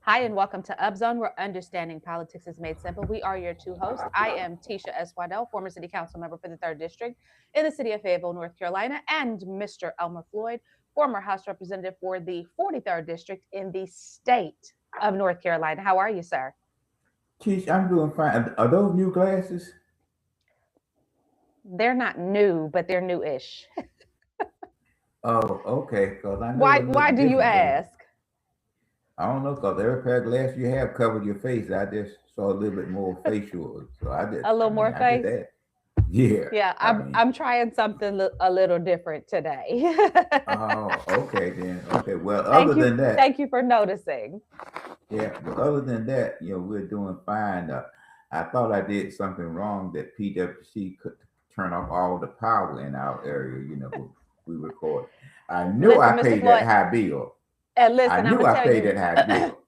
Hi, and welcome to Upzone, where understanding politics is made simple. We are your two hosts. I am Tisha S. Waddell, former city council member for the 3rd District in the city of Fayetteville, North Carolina, and Mr. Elmer Floyd, former House Representative for the 43rd District in the state of North Carolina. How are you, sir? Teach, I'm doing fine. Are those new glasses? They're not new, but they're new-ish. Oh, okay. Because I know Why? it Why looked do you different. ask? I don't know. Because every pair of glasses you have covered your face. I just saw a little bit more facial. So A little more I just face? asked. Yeah. Yeah, I I'm mean, I'm trying something a little different today. oh, okay then. Okay. Well, other thank you, than that, thank you for noticing. yeah. But other than that, we're doing fine. I thought I did something wrong that PWC could turn off all the power in our area. We record. I knew I Listen, Mr. paid that Floyd, high bill. and I listen, I'm knew gonna I tell paid you, that high bill.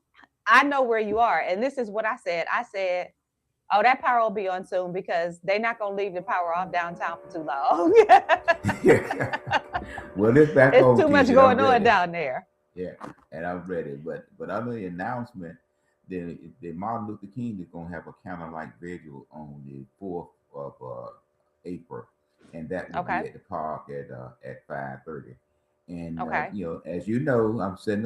I know where you are, and this is what I said. I said, "Oh, that power will be on soon because they're not gonna leave the power off downtown for too long. Yeah. Well, it's back It's on, too much Tisha. I'm going on ready. down there." Yeah, and I'm ready. But under the announcement, the Martin Luther King is gonna have a kind of like vigil on the 4th of April, and that will be Okay. at the park at 5:30. And Okay. as you know, I'm sitting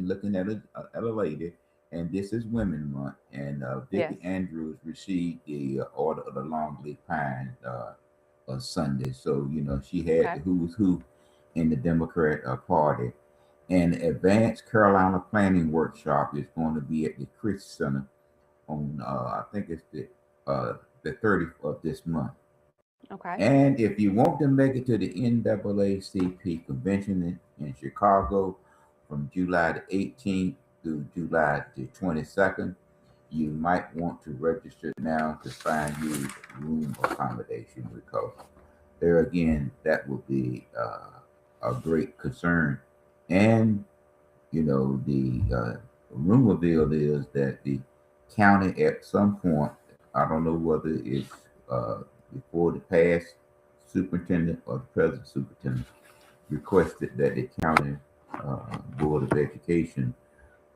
looking at a lady, and this is Women Month, and Yes. Vicki Andrews received the Order of the Longleaf Pine Sunday. So she had Okay. the who's who in the Democrat Party. An advanced Carolina planning workshop is going to be at the Chris Center on I think it's the 30th of this month. Okay. And if you want to make it to the NAACP convention in Chicago from July the 18th through July the 22nd, you might want to register now to find you room accommodation because there again, that would be a great concern. And the rumor mill is that the county at some point, I don't know whether it's before the past superintendent or the present superintendent, requested that the county board of education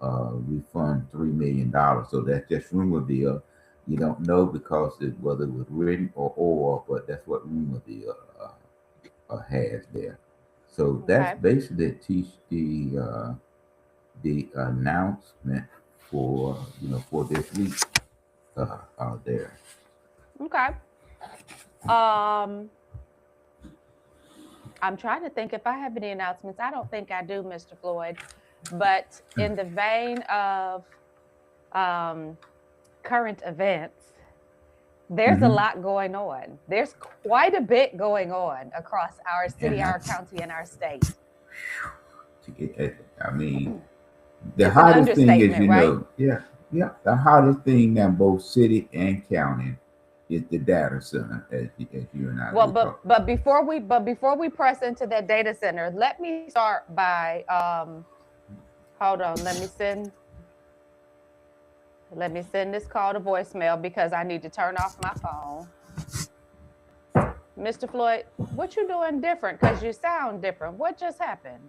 refund $3 million. So that's just rumor mill. You don't know because whether it was written or oral, but that's what rumor mill has there. So that's Okay. basically the announcement for this week out there. Okay. Um, I'm trying to think if I have any announcements. I don't think I do, Mr. Floyd. But in the vein of um, current events, there's a Mm-hmm. lot going on. There's quite a bit going on across our city, And our county, and our state. I mean, the It's an hottest thing is, understatement, right? yeah, yeah, the hottest thing in both city and county is the data center, as you and I Well, were but talking. but before we press into that data center, let me start by hold on, let me send this call to voicemail because I need to turn off my phone. Mr. Floyd, what you doing different? Because you sound different. What just happened?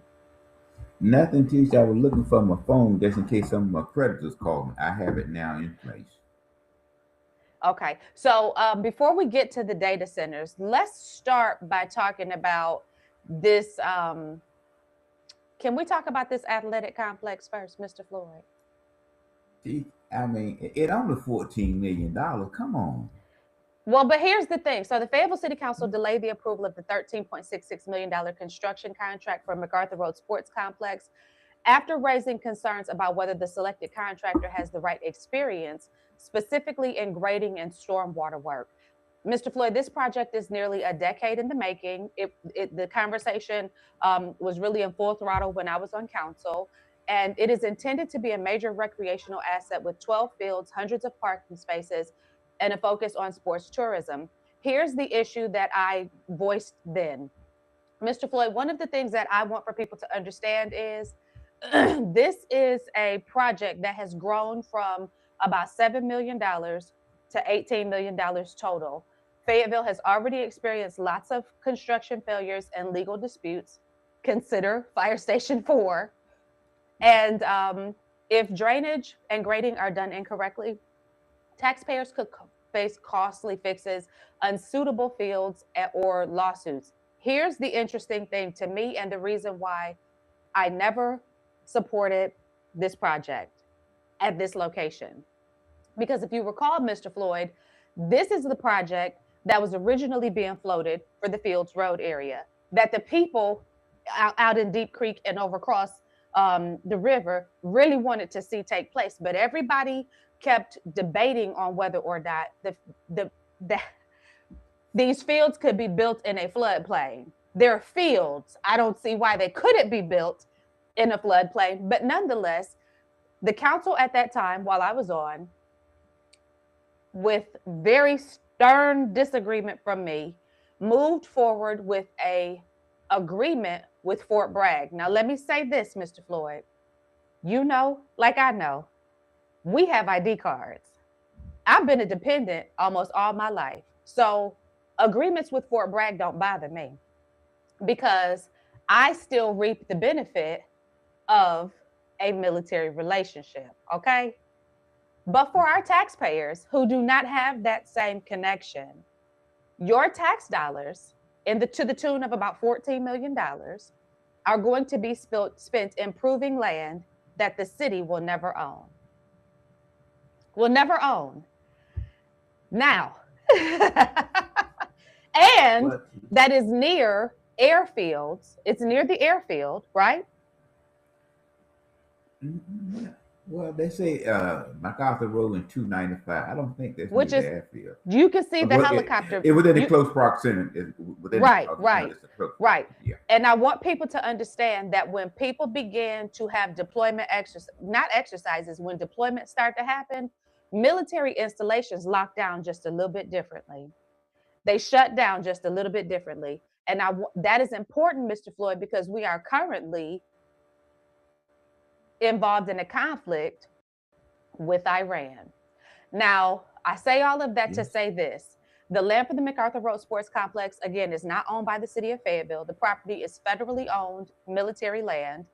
Nothing teach. I was looking for my phone just in case some of my creditors call me. I have it now in place. Okay. So before we get to the data centers, let's start by talking about this. Can we talk about this athletic complex first, Mr. Floyd? See, I mean, it only $14 million. Come on. Well, but here's the thing. So the Fayetteville City Council delayed the approval of the $13.66 million construction contract for MacArthur Road Sports Complex after raising concerns about whether the selected contractor has the right experience, specifically in grading and stormwater work. Mr. Floyd, this project is nearly a decade in the making. The conversation was really in full throttle when I was on council, and it is intended to be a major recreational asset with 12 fields, hundreds of parking spaces, and a focus on sports tourism. Here's the issue that I voiced then. Mr. Floyd, one of the things that I want for people to understand is this is a project that has grown from about $7 million to $18 million total. Fayetteville has already experienced lots of construction failures and legal disputes. Consider Fire Station 4. And If drainage and grading are done incorrectly, taxpayers could face costly fixes, unsuitable fields, or lawsuits. Here's the interesting thing to me and the reason why I never supported this project at this location. Because if you recall, Mr. Floyd, this is the project that was originally being floated for the Fields Road area that the people out in Deep Creek and overacross the river really wanted to see take place. But everybody kept debating on whether or not the these fields could be built in a floodplain. They're fields. I don't see why they couldn't be built in a floodplain. But nonetheless, the council at that time, while I was on, with very stern disagreement from me, moved forward with a agreement with Fort Bragg. Now, let me say this, Mr. Floyd. You know, like I know, we have ID cards. I've been a dependent almost all my life. So agreements with Fort Bragg don't bother me because I still reap the benefit of a military relationship, okay? But for our taxpayers who do not have that same connection, your tax dollars to the tune of about $14 million are going to be spent improving land that the city will never own. Will never own. Now, and that is near airfields. It's near the airfield, right? Well, they say MacArthur Road and 295. I don't think that's Which near is the airfield. You can see the helicopter. It was in close proximity. Right. Yeah. And I want people to understand that when people begin to have deployment exercises, when deployments start to happen, military installations lock down just a little bit differently. They shut down just a little bit differently. And that is important, Mr. Floyd, because we are currently involved in a conflict with Iran. Now, I say all of that to say this. The land for the MacArthur Road Sports Complex, again, is not owned by the city of Fayetteville. The property is federally owned military land.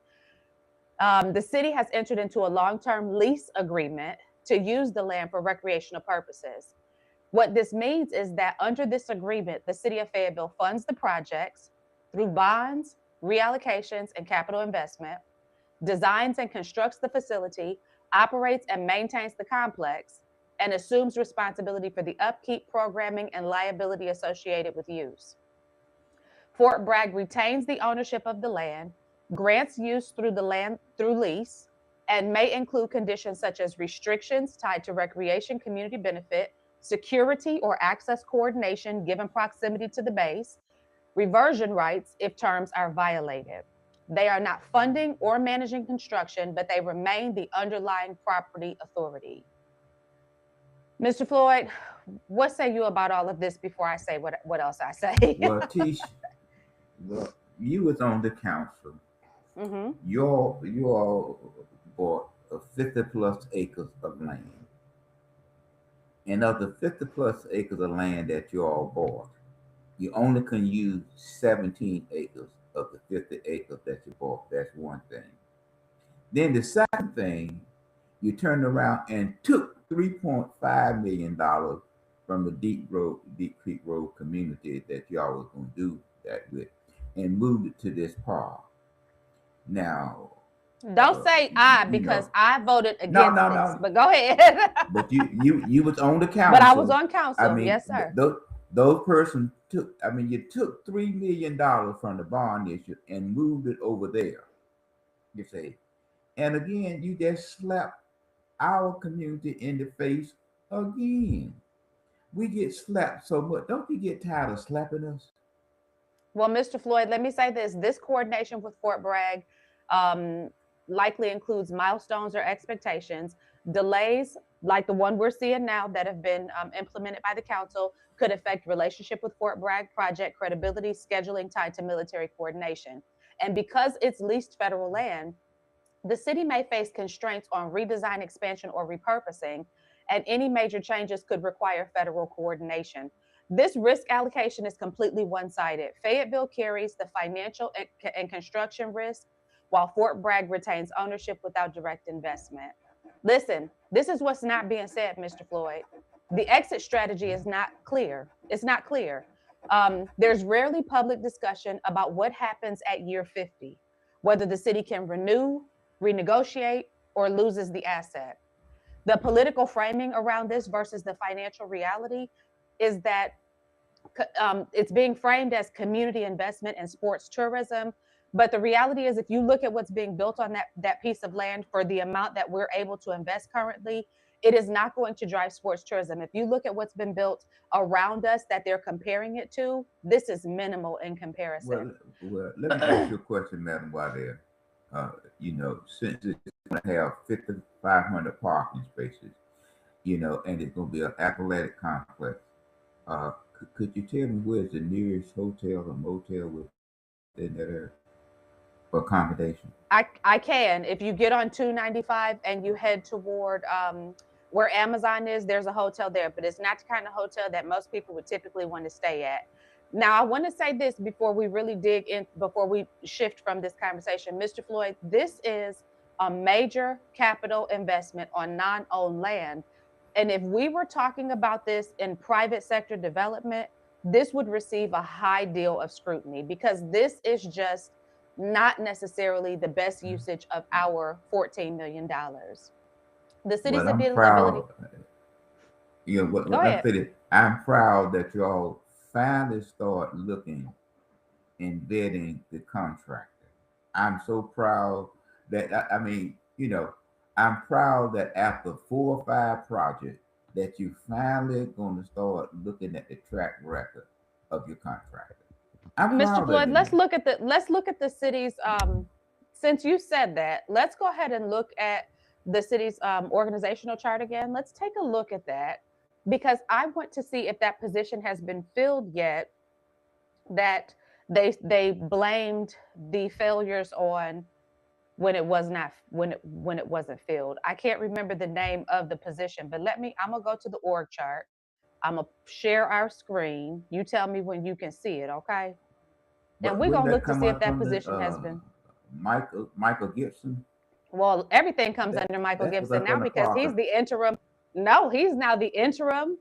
The city has entered into a long-term lease agreement to use the land for recreational purposes. What this means is that under this agreement, the city of Fayetteville funds the projects through bonds, reallocations, and capital investment, designs and constructs the facility, operates and maintains the complex, and assumes responsibility for the upkeep, programming, and liability associated with use. Fort Bragg retains the ownership of the land, grants use through the land through lease, and may include conditions such as restrictions tied to recreation, community benefit, security or access coordination given proximity to the base, reversion rights if terms are violated. They are not funding or managing construction, but they remain the underlying property authority. Mr. Floyd, what say you about all of this before I say what else I say? Well, Tish, you was on the council. Mm-hmm. You all bought 50 plus acres of land. And of the 50 plus acres of land that you all bought, you only can use 17 acres of the 50 acres that you bought. That's one thing. Then the second thing, you turned around and took $3.5 million from the Deep Creek Road community that y'all was going to do that with and moved it to this park. Now, don't say because I voted against this. But go ahead. But you was on the council. But I was on council. I mean, yes, sir. Those persons took. I mean, you took $3 million from the bond issue and moved it over there. You say, and again, you just slapped our community in the face again. We get slapped so much. Don't you get tired of slapping us? Well, Mr. Floyd, let me say this. This coordination with Fort Bragg likely includes milestones or expectations. Delays like the one we're seeing now that have been implemented by the council could affect relationship with Fort Bragg, project credibility, scheduling tied to military coordination. And because it's leased federal land, the city may face constraints on redesign, expansion, or repurposing, and any major changes could require federal coordination. This risk allocation is completely one-sided. Fayetteville carries the financial and construction risk, while Fort Bragg retains ownership without direct investment. Listen, this is what's not being said, Mr. Floyd. The exit strategy is not clear. It's not clear. There's rarely public discussion about what happens at year 50, whether the city can renew, renegotiate, or loses the asset. The political framing around this versus the financial reality is that it's being framed as community investment and sports tourism. But the reality is, if you look at what's being built on that piece of land for the amount that we're able to invest currently, it is not going to drive sports tourism. If you look at what's been built around us that they're comparing it to, this is minimal in comparison. Well, let me ask you a question, Madam Waddell. Since it's going to have 5,500 parking spaces, and it's going to be an athletic complex, could you tell me where's the nearest hotel or motel within that area for accommodation? I can. If you get on 295 and you head toward where Amazon is, there's a hotel there, but it's not the kind of hotel that most people would typically want to stay at. Now, I want to say this before we really dig in, before we shift from this conversation. Mr. Floyd, this is a major capital investment on non-owned land. And if we were talking about this in private sector development, this would receive a high deal of scrutiny because this is just not necessarily the best usage of our $14 million. The city's Well, I'm ability. proud. Go ahead. I'm proud that y'all finally start looking and vetting the contractor. I'm so proud that I'm proud that after 4 or 5 projects that you finally going to start looking at the track record of your contractor. I'm Mr. proud Floyd, of you. let's look at the city's since you said that, let's go ahead and look at the city's organizational chart again. Let's take a look at that because I want to see if that position has been filled yet. That they blamed the failures on when it wasn't filled. I can't remember the name of the position, but I'm gonna go to the org chart. I'm gonna share our screen. You tell me when you can see it, okay? And But we're wouldn't gonna that look to come see if up that under position has been. Michael Gibson? Well, everything comes under Michael Gibson now because he's the interim. No, he's now the interim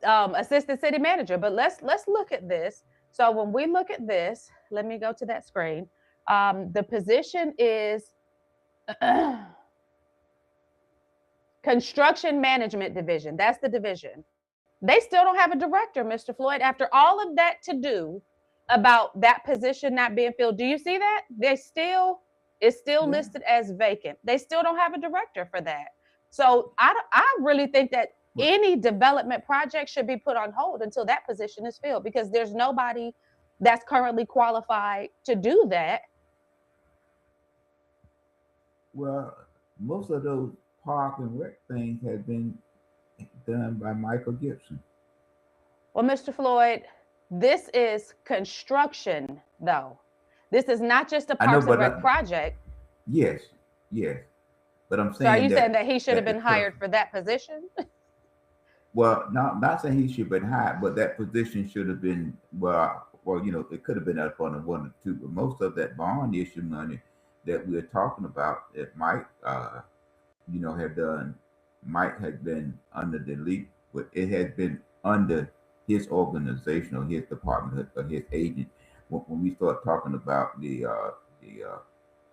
assistant city manager. But let's look at this. So when we look at this, let me go to that screen. The position is construction management division. That's the division. They still don't have a director, Mr. Floyd. After all of that to do about that position not being filled, do you see that? It's still listed as vacant. They still don't have a director for that. So I really think that any development project should be put on hold until that position is filled because there's nobody that's currently qualified to do that. Well, most of those park and rec things have been done by Michael Gibson. Well, Mr. Floyd, this is construction, though. This is not just a Parks and Rec project. Yes. But I'm saying. So are you saying that he should have been hired for that position? Well, not saying he should have been hired, but that position should have been it could have been up on the 1 or 2, but most of that bond issue money that we're talking about that Mike have done, Mike had been under the lead, but it had been under his organization or his department or his agent. When we start talking about the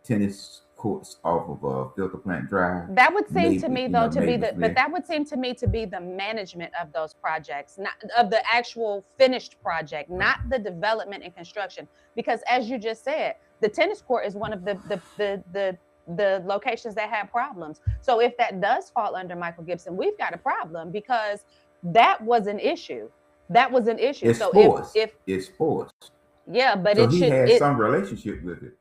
tennis courts off of Filter Plant Drive, that would seem to me though to be that would seem to me to be the management of those projects, not of the actual finished project, not the development and construction. Because as you just said, the tennis court is one of the locations that have problems. So if that does fall under Michael Gibson, we've got a problem because that was an issue. That was an issue. It's so forced. if it's forced. Yeah, but so he has some relationship with it.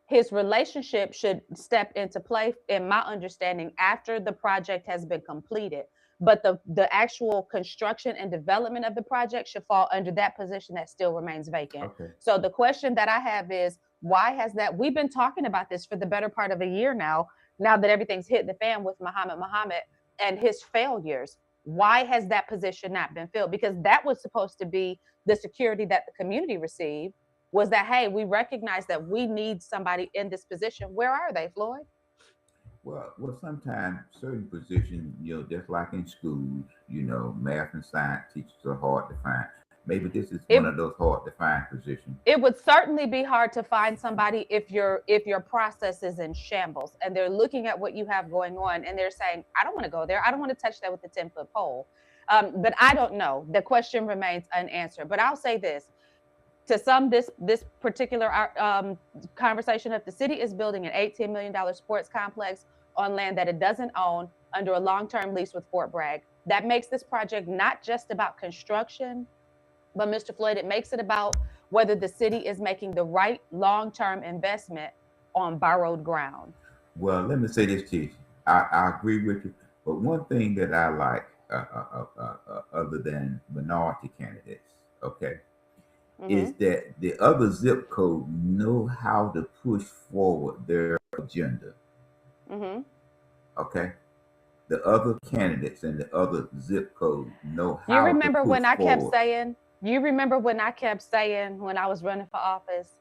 His relationship should step into play, in my understanding, after the project has been completed. But the actual construction and development of the project should fall under that position that still remains vacant. Okay. So the question that I have is, why has that? We've been talking about this for the better part of a year now that everything's hit the fan with Muhammad and his failures. Why has that position not been filled? Because that was supposed to be the security that the community received. was that, hey, we recognize that we need somebody in this position. Where are they, Floyd? Well, sometimes certain positions, just like in schools, math and science teachers are hard to find. Maybe this is one It of those hard to find positions. it would certainly be hard to find somebody if your process is in shambles and they're looking at what you have going on and they're saying, I don't want to go there. I don't want to touch that with the 10-foot pole. But I don't know. The question remains unanswered. But I'll say this. To sum this particular conversation up, the city is building an $18 million sports complex on land that it doesn't own under a long-term lease with Fort Bragg. That makes this project not just about construction, but Mr. Floyd, it makes it about whether the city is making the right long-term investment on borrowed ground. Well, let me say this to you. I agree with you, but one thing that I like, other than minority candidates, okay, is that the other zip code know how to push forward their agenda. Okay, the other candidates and the other zip code know how. You remember to push when I kept forward. saying? You remember when I kept saying when I was running for office,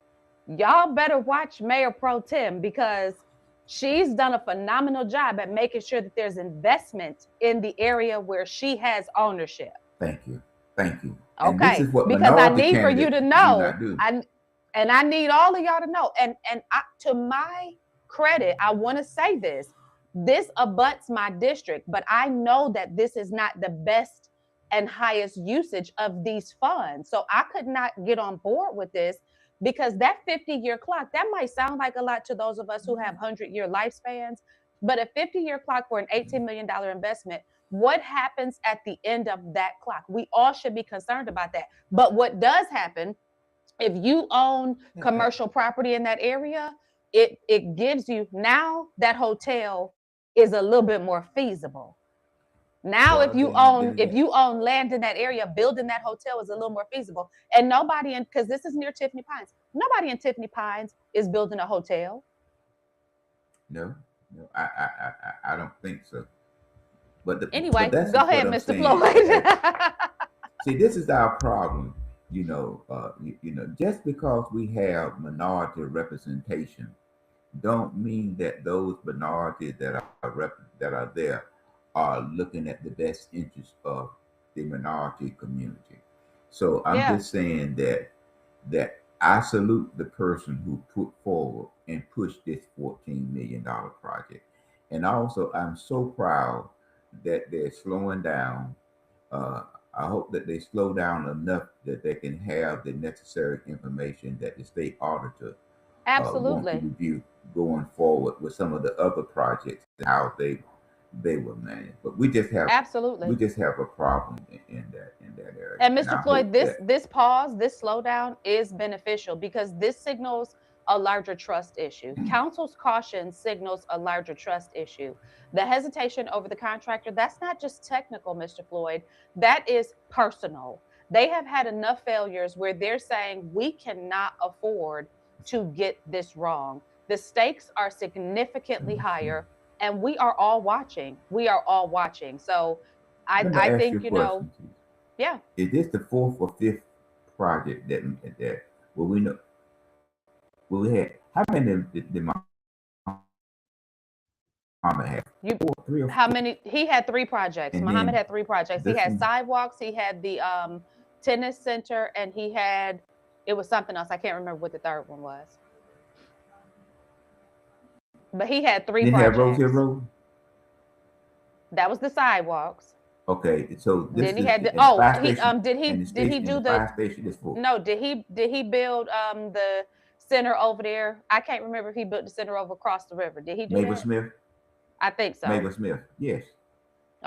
y'all better watch Mayor Pro Tem because she's done a phenomenal job at making sure that there's investment in the area where she has ownership. Thank you. Thank you. Okay, and this is what because I need for you to know, and I need all of y'all to know, and to my credit, I want to say this abuts my district, but I know that this is not the best and highest usage of these funds. So I could not get on board with this because that 50-year clock, that might sound like a lot to those of us who have 100-year lifespans, but a 50-year clock for an $18 million investment, what happens at the end of that clock? We all should be concerned about that. But what does happen, if you own commercial property in that area, it gives you, now that hotel is a little bit more feasible. Now, if you own land in that area, building that hotel is a little more feasible. And nobody because this is near Tiffany Pines, nobody in Tiffany Pines is building a hotel. No, I don't think so. But anyway, go ahead, Mr. Floyd. See, this is our problem. Just because we have minority representation, don't mean that those minorities that are there are looking at the best interest of the minority community. So I'm just saying that I salute the person who put forward and pushed this $14 million project. And also, I'm so proud that they're slowing down. I hope that they slow down enough that they can have the necessary information that the state auditor wants to review going forward with some of the other projects, how they were managed. But we just have a problem in that area. And Mr. Floyd, this pause, this slowdown is beneficial because this signals a larger trust issue. Council's caution signals a larger trust issue. The hesitation over the contractor, that's not just technical, Mr. Floyd, that is personal. They have had enough failures where they're saying we cannot afford to get this wrong. The stakes are significantly higher and we are all watching. So I think, yeah. Is this the fourth or fifth project that we know? Well, we had, how many did Muhammad have? How many? He had 3 projects. And Muhammad had 3 projects. He had sidewalks, he had the tennis center, and it was something else. I can't remember what the third one was. But he had 3 projects. Did he have Rose Hill Road? That was the sidewalks. Okay, so this then he had did he do the fire station is full. No, did he build the center over there? I can't remember if he built the center over across the river. Did he do Mavis that? Smith? I think so. Mavis Smith, yes.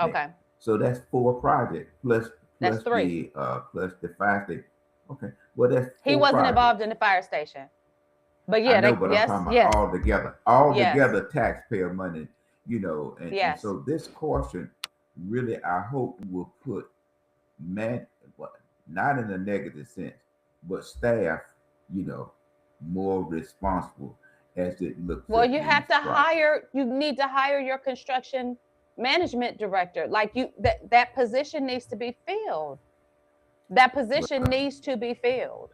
Okay. Yeah. So that's 4 projects plus that's 3. Plus the fire station. Okay. Well, that's 4 he wasn't projects. Involved in the fire station. But yeah, I'm talking about all together taxpayer money, and so this caution really, I hope, will put not in a negative sense, but staff, more responsible as it looks. Well, you have to you need to hire your construction management director. Like that position needs to be filled. That position needs to be filled.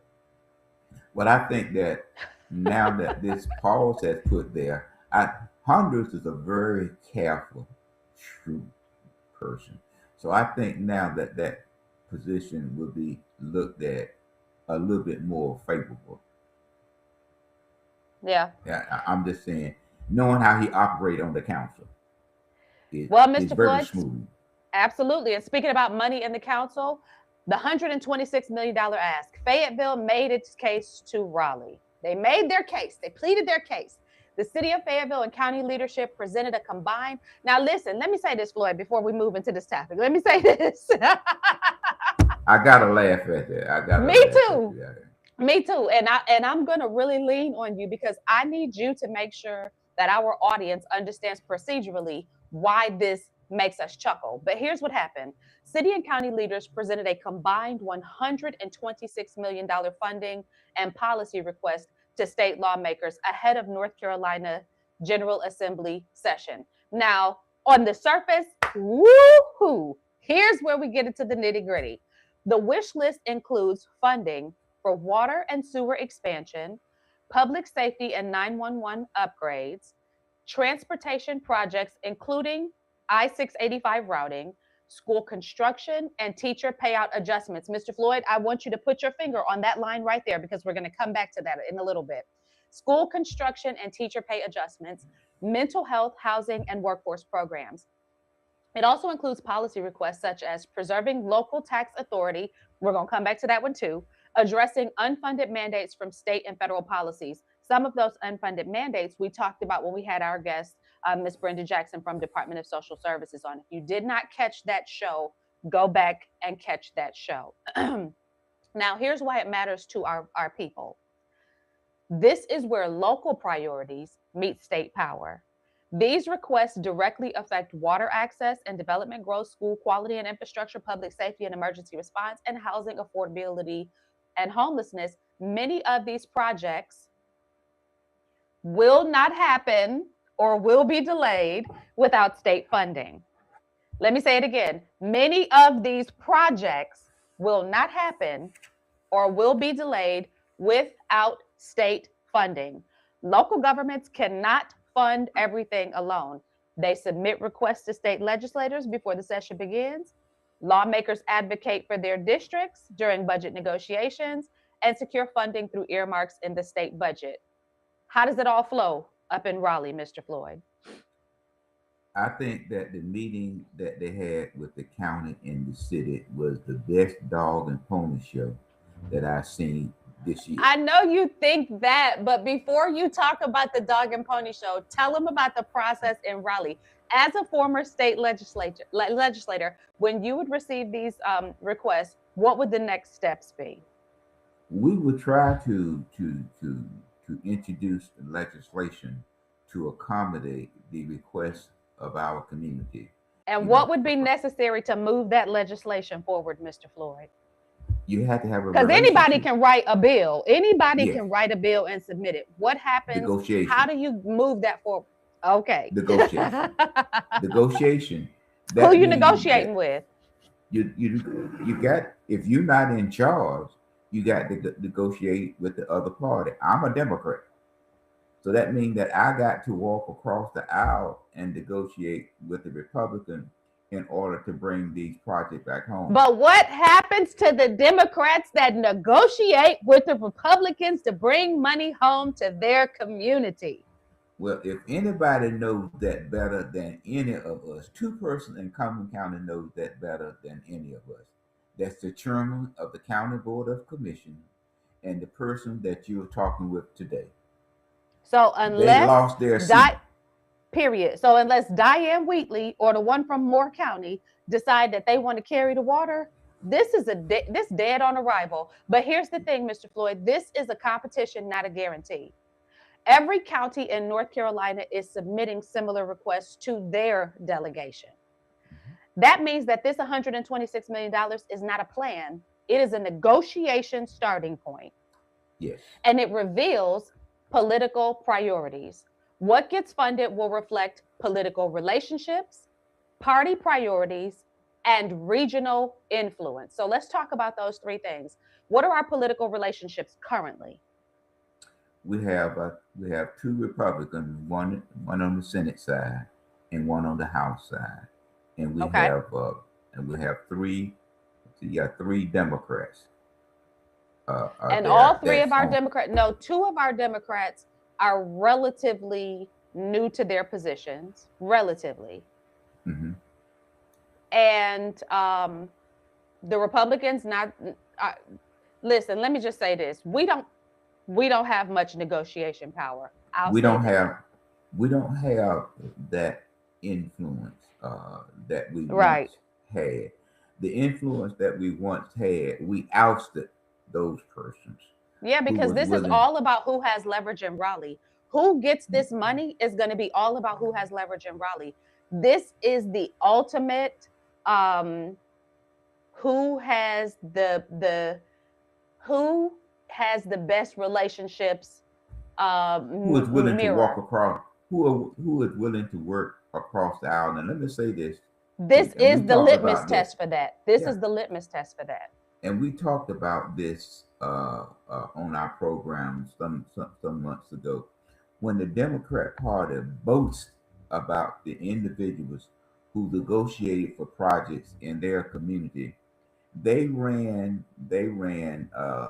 But I think that now that this pause has put there, Honduras is a very careful, shrewd person. So I think now that that position will be looked at a little bit more favorable. Yeah. Yeah, I'm just saying, knowing how he operates on the council Well, is Mr. very Floyd, smooth. absolutely. And speaking about money in the council, the $126 million ask, Fayetteville made its case to Raleigh. They made their case. They pleaded their case. The city of Fayetteville and county leadership presented a combined. Now, listen, let me say this, Floyd, before we move into this topic. Let me say this. I gotta laugh at that. I gotta Me laugh too. at that. Me too. And I'm gonna really lean on you because I need you to make sure that our audience understands procedurally why this makes us chuckle. But here's what happened. City and county leaders presented a combined $126 million funding and policy request to state lawmakers ahead of North Carolina General Assembly session. Now, on the surface, woohoo! Here's where we get into the nitty gritty. The wish list includes funding for water and sewer expansion, public safety and 911 upgrades, transportation projects, including I 685 routing, school construction, and teacher payout adjustments. Mr. Floyd, I want you to put your finger on that line right there because we're going to come back to that in a little bit. School construction and teacher pay adjustments, mental health, housing, and workforce programs. It also includes policy requests such as preserving local tax authority. We're going to come back to that one too. Addressing unfunded mandates from state and federal policies. Some of those unfunded mandates we talked about when we had our guest, Ms. Brenda Jackson from Department of Social Services on. If you did not catch that show, go back and catch that show. Now, here's why it matters to our people. This is where local priorities meet state power. These requests directly affect water access and development growth, school quality and infrastructure, public safety and emergency response, and housing affordability and homelessness. Many of these projects will not happen or will be delayed without state funding. Let me say it again. Many of these projects will not happen or will be delayed without state funding. Local governments cannot fund everything alone. They submit requests to state legislators before the session begins. Lawmakers advocate for their districts during budget negotiations and secure funding through earmarks in the state budget. How does it all flow up in Raleigh, Mr. Floyd? I think that the meeting that they had with the county and the city was the best dog and pony show that I've seen this year. I know you think that, but before you talk about the dog and pony show, tell them about the process in Raleigh. As a former state legislator, when you would receive these requests, what would the next steps be? We would try to introduce legislation to accommodate the requests of our community. And You what know, would be necessary to move that legislation forward, Mr. Floyd? you have to have a Because anybody relationship. can write a bill. Anybody Yes, can write a bill and submit it. What happens? How negotiation, do you move that forward? Okay. negotiation, negotiation. Who That you means negotiating that with? you got, if you're not in charge, you got to negotiate with the other party. I'm a Democrat, so that means that I got to walk across the aisle and negotiate with the Republican in order to bring these projects back home. But what happens to the Democrats that negotiate with the Republicans to bring money home to their community? Well, if anybody knows that better than any of us, two persons in Cumberland County knows that better than any of us. That's the chairman of the County Board of Commissioners and the person that you're talking with today. So They lost their seat. period. So unless Diane Wheatley or the one from Moore County decide that they want to carry the water, this is this dead on arrival. But here's the thing, Mr. Floyd, this is a competition, not a guarantee. Every county in North Carolina is submitting similar requests to their delegation. That means that this $126 million is not a plan. It is a negotiation starting point. Yes. And it reveals political priorities. What gets funded will reflect political relationships, party priorities, and regional influence. So let's talk about those three things. What are our political relationships currently? we have two Republicans, one on the Senate side and one on the House side, and Okay. we have three. So you got three Democrats And all there three of that's our on. Democrats, no, two of our Democrats are relatively new to their positions, relatively. Hmm. And the Republicans, not, uh, listen, let me just say this. We don't have much negotiation power. I'll We say don't that. have we don't have that influence that we Right. once had. The influence that we once had, we ousted those persons Yeah, who because was this is willing. all about who has leverage in Raleigh. Who gets this money is going to be all about who has leverage in Raleigh. This is the ultimate um who has the who has the best relationships Who is willing to walk mirror. across who is willing to work across the aisle. And let me say this This too, and we is the talked litmus about this. test for that. This Yeah, is the litmus test for that. and we talked about this on our program some months ago. When the Democrat Party boasts about the individuals who negotiated for projects in their community, they ran uh,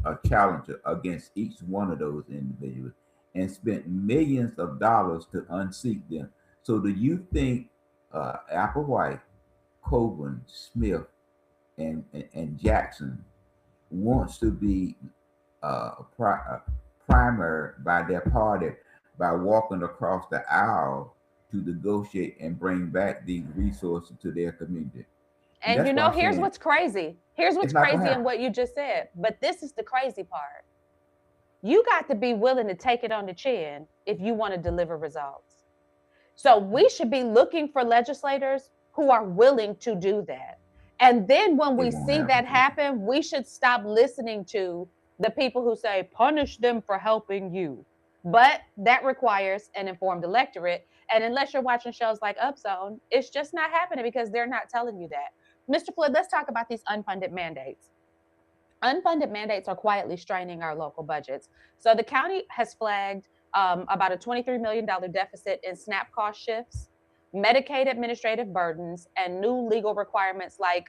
a challenger against each one of those individuals and spent millions of dollars to unseat them. So do you think Applewhite, Coburn, Smith, and Jackson wants to be primary by their party by walking across the aisle to negotiate and bring back these resources to their community? And And that's why I'm here's saying what's crazy. Here's it's what's not going to crazy in happen. what you just said. But this is the crazy part. You got to be willing to take it on the chin if you want to deliver results. So we should be looking for legislators who are willing to do that. And then when It we won't see happen, that Teresa. happen, we should stop listening to the people who say, punish them for helping you. But that requires an informed electorate. And unless you're watching shows like Upzone, it's just not happening because they're not telling you that. Mr. Floyd, let's talk about these unfunded mandates. Unfunded mandates are quietly straining our local budgets. So the county has flagged about a $23 million deficit in SNAP cost shifts, Medicaid administrative burdens, and new legal requirements like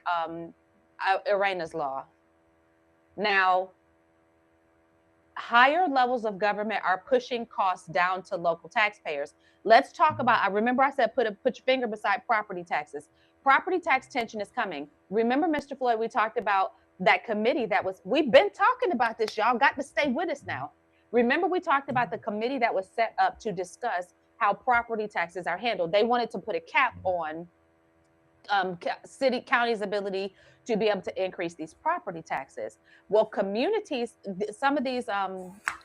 Irana's law. Now, higher levels of government are pushing costs down to local taxpayers. Let's talk about, I remember I said put your finger beside property taxes. Property tax tension is coming. Remember, Mr. Floyd, we talked about that committee we've been talking about this. Y'all got to stay with us now. Remember, we talked about the committee that was set up to discuss how property taxes are handled. They wanted to put a cap on city county's ability to be able to increase these property taxes. Well, communities, some of these,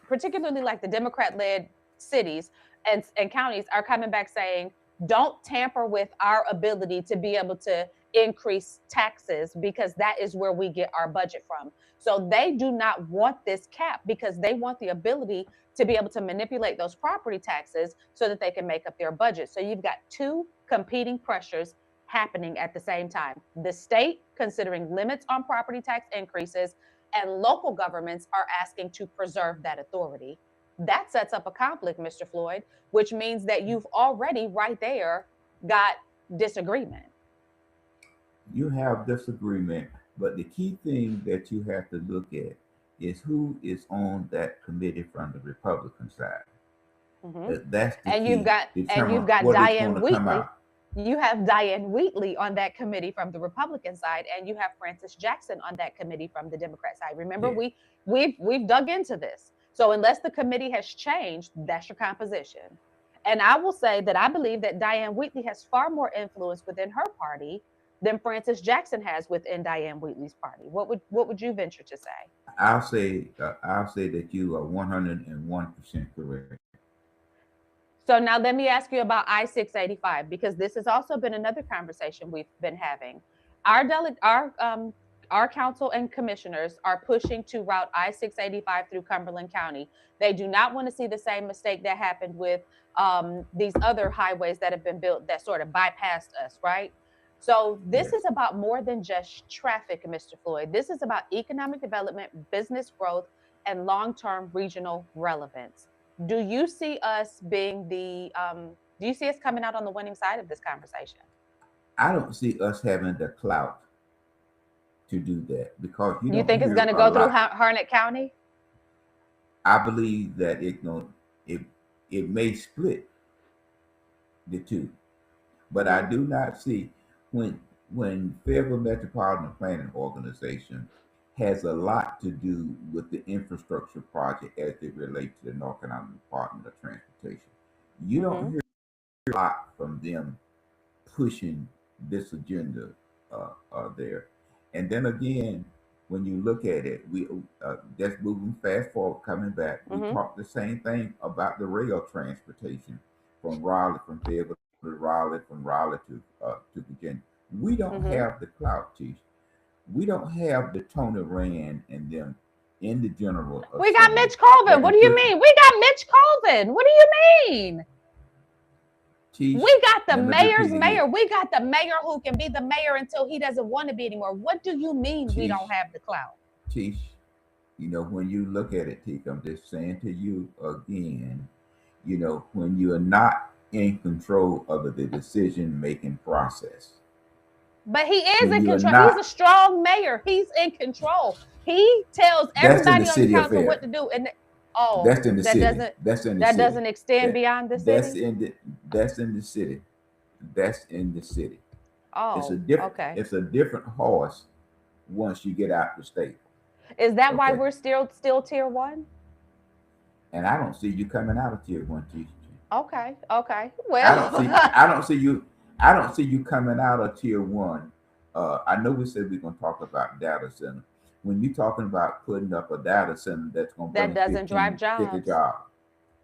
particularly like the Democrat-led cities and counties, are coming back saying, "Don't tamper with our ability to be able to increase taxes because that is where we get our budget from." So they do not want this cap because they want the ability to be able to manipulate those property taxes so that they can make up their budget. So you've got two competing pressures happening at the same time. The state considering limits on property tax increases, and local governments are asking to preserve that authority. That sets up a conflict, Mr. Floyd, which means that you've already right there got disagreement. You have disagreement, but the key thing that you have to look at is who is on that committee from the Republican side. Mm-hmm. That's the And you've key. got and Determine you've got what is going Diane to come Wheatley. out. You have Diane Wheatley on that committee from the Republican side, and you have Francis Jackson on that committee from the Democrat side. Remember, Yeah, we've dug into this. So unless the committee has changed, that's your composition. And I will say that I believe that Diane Wheatley has far more influence within her party than Francis Jackson has within Diane Wheatley's party. What would you venture to say? I'll say that you are 101% correct. So now let me ask you about I-685 because this has also been another conversation we've been having. Our our council and commissioners are pushing to route I-685 through Cumberland County. They do not want to see the same mistake that happened with these other highways that have been built that sort of bypassed us, right? So this Yes. is about more than just traffic, Mr. Floyd. This is about economic development, business growth, and long-term regional relevance. Do you see us being do you see us coming out on the winning side of this conversation? I don't see us having the clout to do that because you You don't think it's going hear to a go through lot. Harnett County? I believe that it it may split the two, but I Mm-hmm. do not see when Fayetteville Metropolitan Planning Organization has a lot to do with the infrastructure project as it relates to the North Carolina Department of Transportation. You don't Mm-hmm. hear a lot from them pushing this agenda there. And then again, when you look at it, we just moving fast forward, coming back. We Mm-hmm. talked the same thing about the rail transportation from Raleigh, from Fayetteville to Raleigh, from Raleigh to Virginia. We don't Mm-hmm. have the clout, Chief. We don't have the Tony Rand and them in the General We got Assembly Mitch Colvin. that What can do you push mean? We got Mitch Colvin. What do you mean? Chief. We got the Let me mayor's repeat it mayor. again. We got the mayor who can be the mayor until he doesn't want to be anymore. What do you mean we Chief, don't have the clout? Chief. When you look at it, Teak, I'm just saying to you again, when you are not in control of the decision making process, But he is when in you are control. He's a not, strong mayor. He's in control. He tells that's in the everybody on the city council what affair. to do. And oh, That's in the city. That's in the that city. doesn't extend That beyond the that's city. in the that's in the city. That's in the city. Oh, okay. It's a different horse once you get out the state. Is that why Okay. we're still tier one? And I don't see you coming out of tier one, Chief. Okay, okay. I don't see Well, I don't see you I don't see you coming out of tier one. I know we said we're gonna talk about data center. When you're talking about putting up a data center that's gonna that bring doesn't drive 15, 50 jobs. jobs,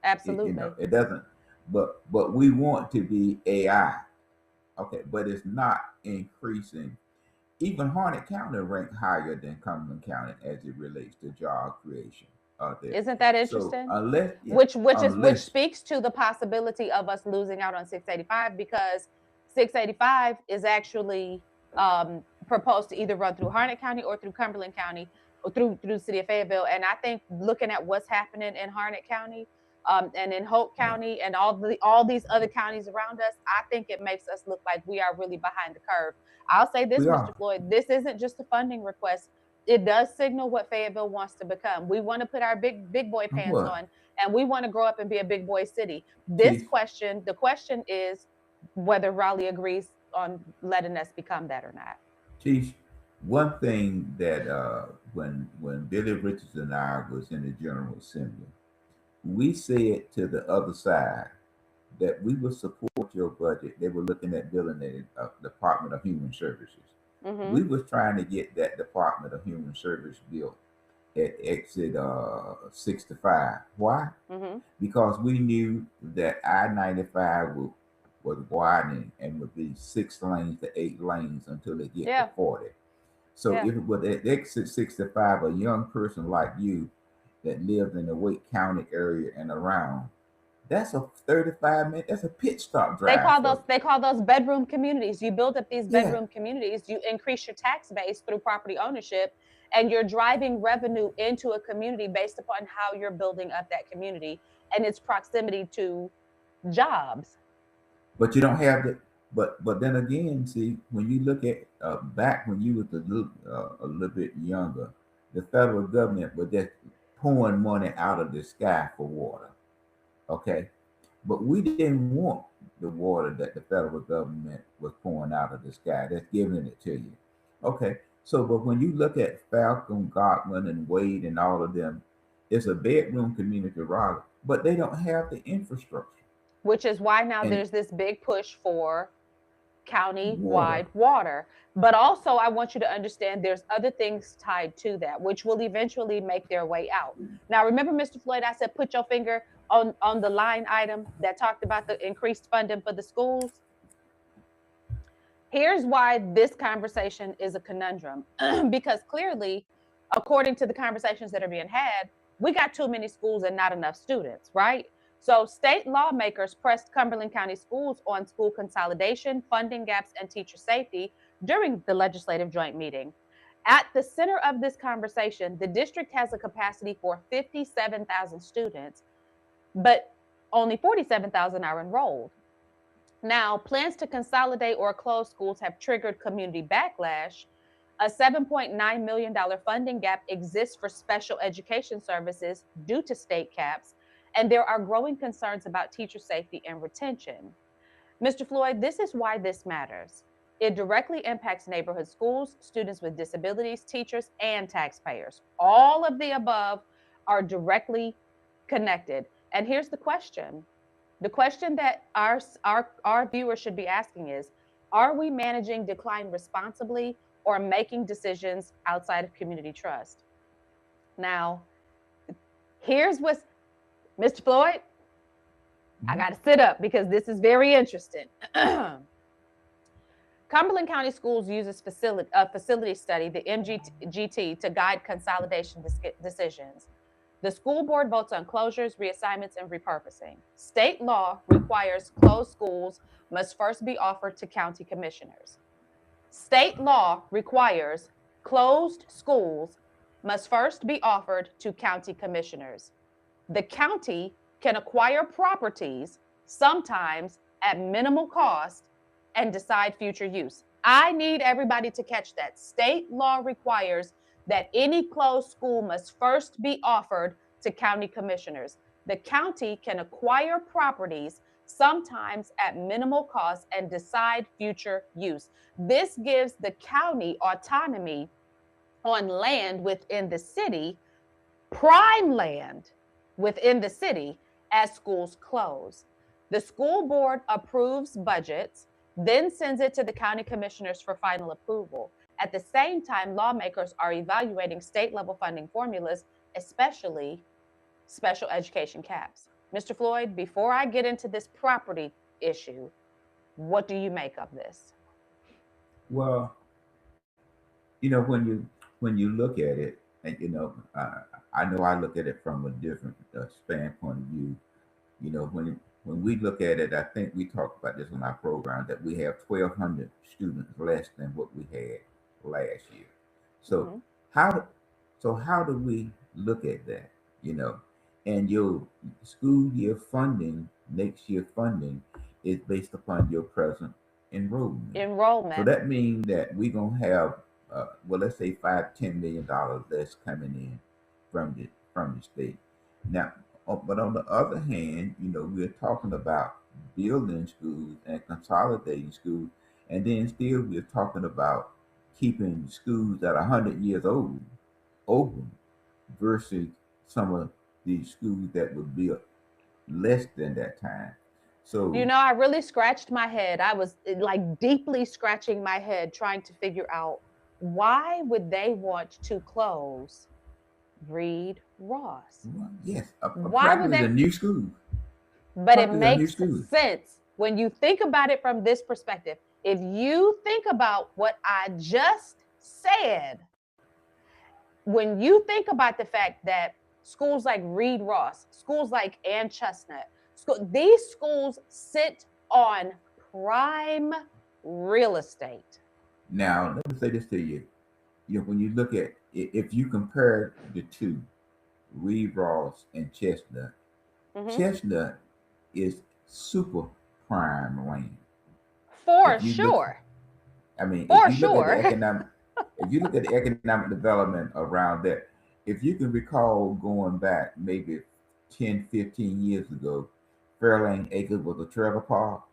Absolutely. it doesn't. But we want to be AI, okay? But it's not increasing. Even Harnett County ranked higher than Cumberland County as it relates to job creation there. Isn't that So interesting? unless, yeah, Which unless speaks to the possibility of us losing out on 685 because 685 is actually proposed to either run through Harnett County or through Cumberland County or through the city of Fayetteville. And I think looking at what's happening in Harnett County and in Hope yeah, County and all these other counties around us, I think it makes us look like we are really behind the curve. I'll say this, we Mr. are. Floyd, this isn't just a funding request. It does signal what Fayetteville wants to become. We want to put our big boy pants What? on and we want to grow up and be a big boy city. Chief, The question is whether Raleigh agrees on letting us become that or not. Chief, one thing that when Billy Richards and I was in the General Assembly, we said to the other side that we would support your budget. They were looking at building a Department of Human Services. Mm-hmm. We was trying to get that Department of Human Service built at exit 65. Why? Mm-hmm. Because we knew that I-95 was widening and would be 6 lanes to 8 lanes until they get to Yeah. 40. So Yeah. if it was at exit 65, a young person like you that lives in the Wake County area and around, that's a 35 minute, that's a pit stop drive for you. They call those bedroom communities. You build up these Yeah. bedroom communities, you increase your tax base through property ownership, and you're driving revenue into a community based upon how you're building up that community and its proximity to jobs. But you don't have the but then again, see, when you look at back when you was a little bit younger, the federal government was just pouring money out of the sky for water. Okay. But we didn't want the water that the federal government was pouring out of the sky. That's giving it to you. Okay. So, but when you look at Falcon, Godwin, and Wade and all of them, it's a bedroom community, Raleigh, but they don't have the infrastructure Which is why now and there's this big push for water. county-wide water. But also, I want you to understand there's other things tied to that, which will eventually make their way out. Now, remember, Mr. Floyd, I said put your finger on the line item that talked about the increased funding for the schools. Here's why this conversation is a conundrum, because clearly, according to the conversations that are being had, we got too many schools and not enough students, right? So, state lawmakers pressed Cumberland County schools on school consolidation, funding gaps, and teacher safety during the legislative joint meeting. At the center of this conversation, the district has a capacity for 57,000 students, but only 47,000 are enrolled. Now, plans to consolidate or close schools have triggered community backlash. A $7.9 million funding gap exists for special education services due to state caps, and there are growing concerns about teacher safety and retention. Mr. Floyd, this is why this matters. It directly impacts neighborhood schools, students with disabilities, teachers, and taxpayers. All of the above are directly connected. And here's the question. The question that our viewers should be asking is, are we managing decline responsibly or making decisions outside of community trust? Now, here's what's, Mr. Floyd, I got to sit up because this is very interesting. Cumberland County Schools uses a facility study, the MGT, to guide consolidation decisions. The school board votes on closures, reassignments, and repurposing. State law requires closed schools must first be offered to county commissioners. State law requires closed schools must first be offered to county commissioners. The county can acquire properties, sometimes at minimal cost, and decide future use. I need everybody to catch that. State law requires that any closed school must first be offered to county commissioners. The county can acquire properties, sometimes at minimal cost, and decide future use. This gives the county autonomy on land within the city, prime land within the city, as schools close. The school board approves budgets, then sends it to the county commissioners for final approval. At the same time, lawmakers are evaluating state level funding formulas, especially special education caps. Mr. Floyd, before I get into this property issue, what do you make of this? Well, when you look at it, and I know I look at it from a different standpoint of view. When we look at it, I think we talked about this on our program that we have 1,200 students less than what we had last year. So how how do we look at that? You know, and your school year funding, next year funding, is based upon your present enrollment. So Enrollment. that means that we're gonna have, well, let's say $5-10 million less coming in from the state. Now, but on the other hand, we're talking about building schools and consolidating schools, and then still we're talking about keeping schools that are 100 years old open versus some of these schools that were built less than that time. You So know, I really scratched my head. I was like deeply scratching my head trying to figure out why would they want to close Reed Ross? yes, Why would Pratt is a they? new school. But it Pratt is a new makes school. sense when you think about it from this perspective. If you think about what I just said, when you think about the fact that schools like Reed Ross, schools like Ann Chestnut, these schools sit on prime real estate. Now, let me say this to you. When you look at, if you compare the two, Reed Ross and Chestnut, Mhm. Chestnut is super prime land. For If you look, sure. I mean, For sure. if you look at the economic development around that, if you can recall going back maybe 10, 15 years ago, Fairlane Acres was a trailer park.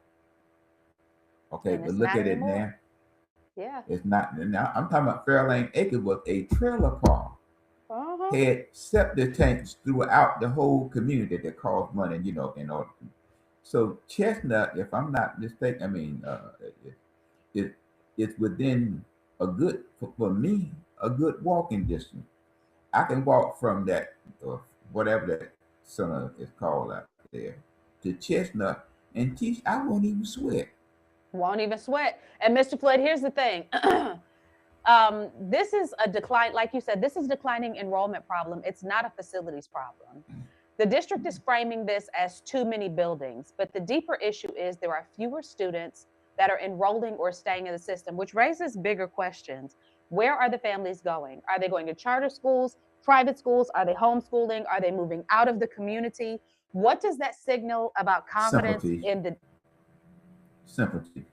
Okay, And but it's look not at it anymore. now. Yeah. It's not now. I'm talking about Fairlane Acres was a trailer park. Uh-huh. Had septic tanks throughout the whole community that cost money, in order to. So Chestnut, if I'm not mistaken, I mean, it it's within a good, for me, a good walking distance. I can walk from that, or whatever that center is called out there, to Chestnut and teach. I won't even sweat. Won't even sweat. And Mr. Floyd, here's the thing. This is a decline, like you said, this is declining enrollment problem. It's not a facilities problem. The district is framing this as too many buildings, but the deeper issue is there are fewer students that are enrolling or staying in the system, which raises bigger questions. Where are the families going? Are they going to charter schools, private schools? Are they homeschooling? Are they moving out of the community? What does that signal about confidence Sympathy, in the sympathy.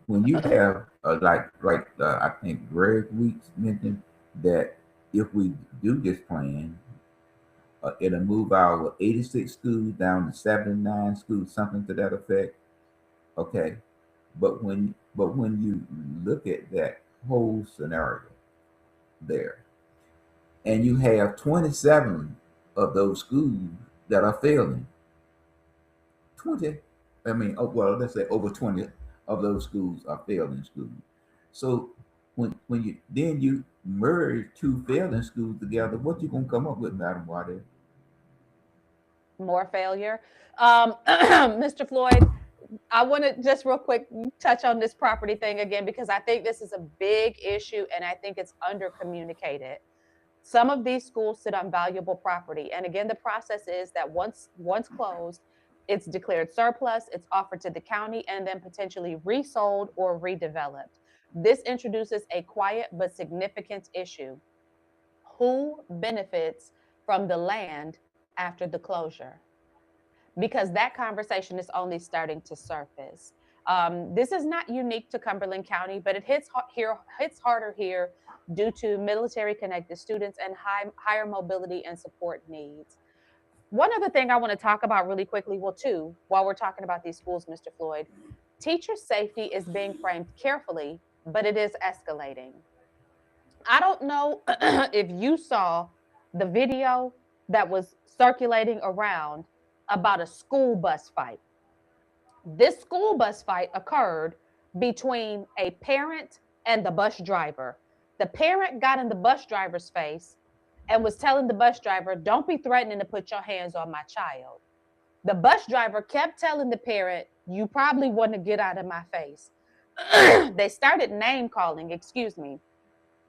When you have I think Greg Weeks mentioned that if we do this plan, it'll move our 86 schools down to 79 schools, something to that effect. Okay, but when you look at that whole scenario there, and you have 27 of those schools that are failing, 20, I mean, well, let's say over 20 of those schools are failing schools. So when you merge two failing schools together, what you gonna come up with, Madam Waddell? more failure? Mr. Floyd, I want to just real quick touch on this property thing again because I think this is a big issue and I think it's under communicated. Some of these schools sit on valuable property, and again, the process is that once closed, it's declared surplus, it's offered to the county, and then potentially resold or redeveloped. This introduces a quiet but significant issue: who benefits from the land after the closure? Because that conversation is only starting to surface. This is not unique to Cumberland County, but it hits harder here due to military connected students and higher mobility and support needs. One other thing I want to talk about really quickly, well, two, while we're talking about these schools, Mr. Floyd, teacher safety is being framed carefully, but it is escalating. I don't know if you saw the video that was circulating around about a school bus fight. This school bus fight occurred between a parent and the bus driver. The parent got in the bus driver's face and was telling the bus driver, "Don't be threatening to put your hands on my child." The bus driver kept telling the parent, "You probably want to get out of my face." They started name calling, excuse me,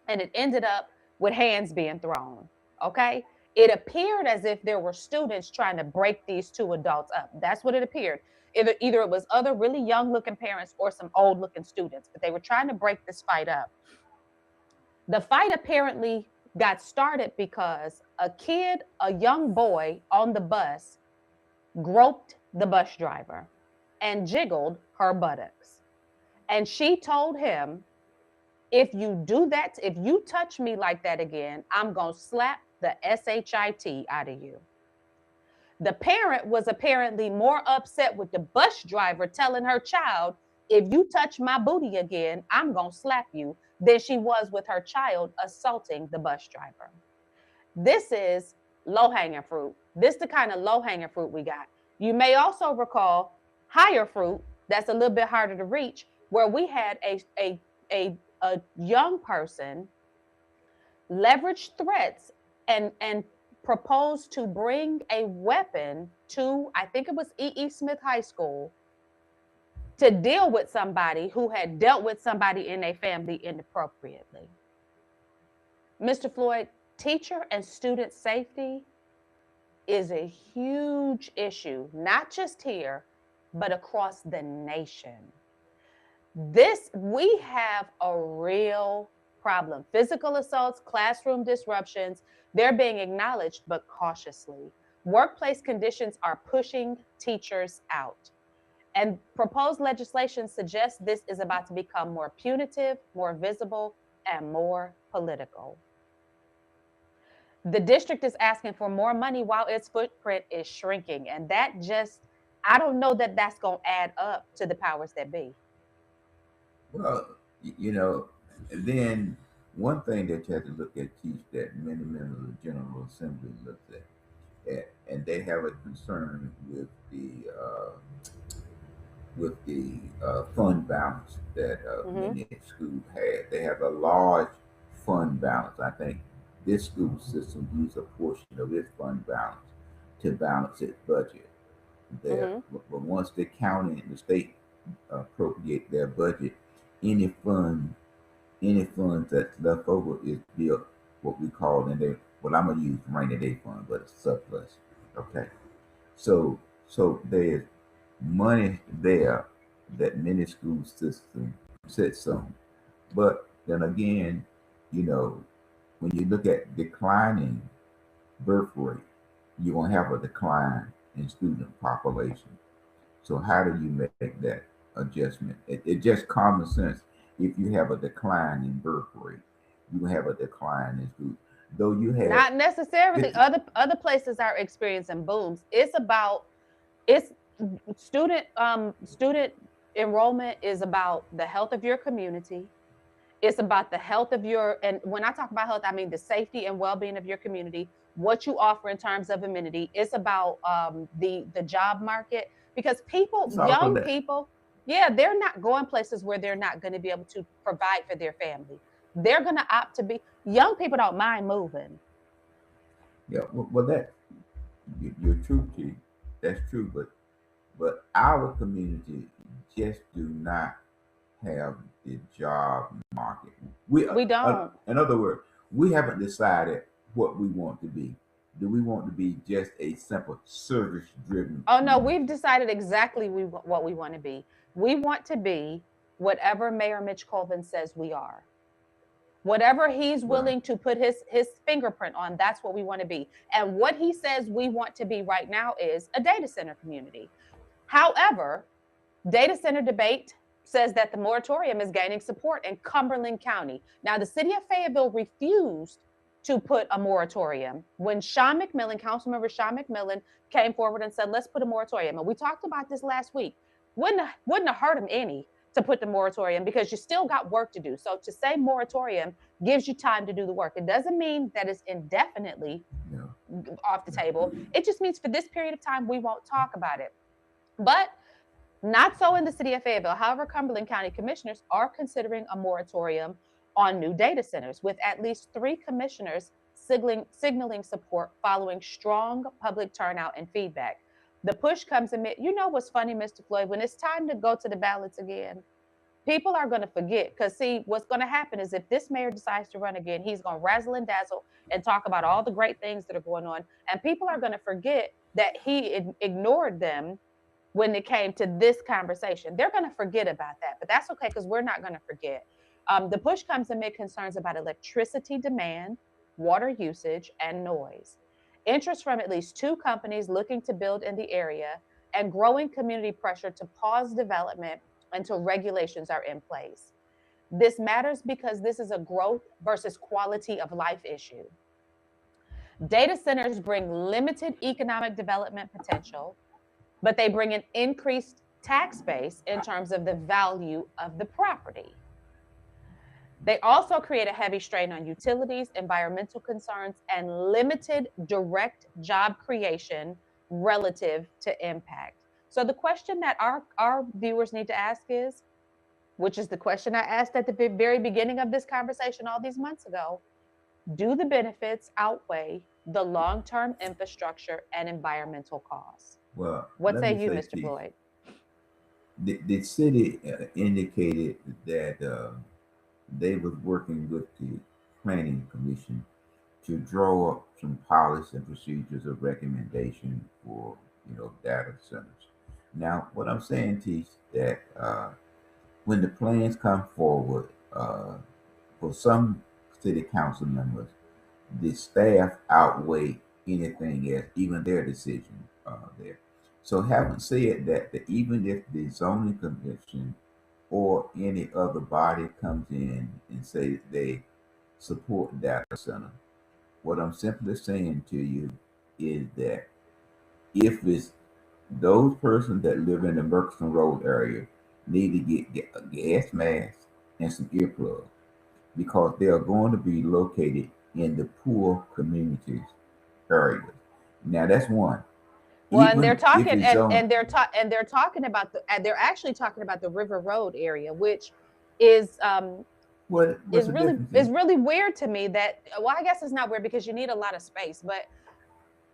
and it ended up with hands being thrown. Okay. It appeared as if there were students trying to break these two adults up. That's what it appeared. Either it was other really young looking parents or some old looking students, but they were trying to break this fight up. The fight apparently got started because a young boy on the bus, groped the bus driver and jiggled her buttocks. And she told him, "If you do that, if you touch me like that again, I'm going to slap the SHIT out of you." The parent was apparently more upset with the bus driver telling her child, "If you touch my booty again, I'm going to slap you," than she was with her child assaulting the bus driver. This is low hanging fruit. This is the kind of low hanging fruit we got. You may also recall higher fruit that's a little bit harder to reach, where we had a young person leverage threats and propose to bring a weapon to, I think it was E.E. Smith High School, to deal with somebody who had dealt with somebody in a family inappropriately. Mr. Floyd, teacher and student safety is a huge issue, not just here, but across the nation. We have a real problem. Physical assaults, classroom disruptions, they're being acknowledged, but cautiously. Workplace conditions are pushing teachers out. And proposed legislation suggests this is about to become more punitive, more visible, and more political. The district is asking for more money while its footprint is shrinking. And I don't know that that's going to add up to the powers that be. Well, you know, and then one thing that you have to look at, Keith, that many members of the General Assembly looked and they have a concern with the fund balance that Mm-hmm. many schools had. They have a large fund balance. I think this school system used a portion of its fund balance to balance its budget there. Mm-hmm. But once the county and the state appropriate their budget, any fund, any funds that's left over is built what we call in there. Well, I'm gonna use rainy day fund, but it's surplus. Okay, so there's money there that many school systems sits on. But then again, you know, when you look at declining birth rate, you're gonna have a decline in student population. So how do you make that adjustment? It just common sense. If you have a decline in birth rate, you have a decline in student. Though you had Not necessarily. 50, Other places are experiencing booms. It's student enrollment is about the health of your community. It's about the health of your, and when I talk about health, I mean the safety and well-being of your community, what you offer in terms of amenity. It's about the job market, because it's also young that. people, yeah, they're not going places where they're not going to be able to provide for their family. They're going to opt to be, young people don't mind moving. Yeah, well that you're true, T. That's true, but our community just do not have the job market. We don't. In other words, we haven't decided what we want to be. Do we want to be just a simple service-driven Oh no, community? we've decided exactly what we want to be. We want to be whatever Mayor Mitch Colvin says we are. Whatever he's Right. willing to put his fingerprint on, that's what we want to be. And what he says we want to be right now is a data center community. However, data center debate says that the moratorium is gaining support in Cumberland County. Now, the city of Fayetteville refused to put a moratorium when Sean McMillan, Councilmember Sean McMillan, came forward and said, let's put a moratorium. And we talked about this last week. Wouldn't have hurt him any to put the moratorium, because you still got work to do. So to say moratorium gives you time to do the work. It doesn't mean that it's indefinitely Yeah. off the table. It just means for this period of time, we won't talk about it. But not so in the city of Fayetteville. However, Cumberland County commissioners are considering a moratorium on new data centers, with at least 3 commissioners signaling support following strong public turnout and feedback. The push comes amid, you know what's funny, Mr. Floyd? When it's time to go to the ballots again, people are going to forget. Because, see, what's going to happen is if this mayor decides to run again, he's going to razzle and dazzle and talk about all the great things that are going on. And people are going to forget that he ignored them when it came to this conversation. They're going to forget about that, but that's okay, because we're not going to forget. The push comes amid concerns about electricity demand, water usage, and noise. Interest from at least 2 companies looking to build in the area, and growing community pressure to pause development until regulations are in place. This matters because this is a growth versus quality of life issue. Data centers bring limited economic development potential, but they bring an increased tax base in terms of the value of the property. They also create a heavy strain on utilities, environmental concerns, and limited direct job creation relative to impact. So, the question that our viewers need to ask is, which is the question I asked at the very beginning of this conversation all these months ago, do the benefits outweigh the long term infrastructure and environmental costs? Well, What let say me you, say Mr. this. Floyd? The city indicated that they was working with the planning commission to draw up some policy and procedures of recommendation for data centers. Now, what I'm saying, Teach, that when the plans come forward, for some city council members, the staff outweigh anything else, even their decision there. So, having said that, even if the zoning commission or any other body comes in and say they support data center, what I'm simply saying to you is that if it's those persons that live in the Murchison Road area need to get a gas mask and some earplugs, because they are going to be located in the poor communities areas. Now that's one. Well, and they're Even if talking it's zoned, and they're talking about and they're actually talking about the River Road area, which is what's the difference? is really weird to me. That, well, I guess it's not weird because you need a lot of space. But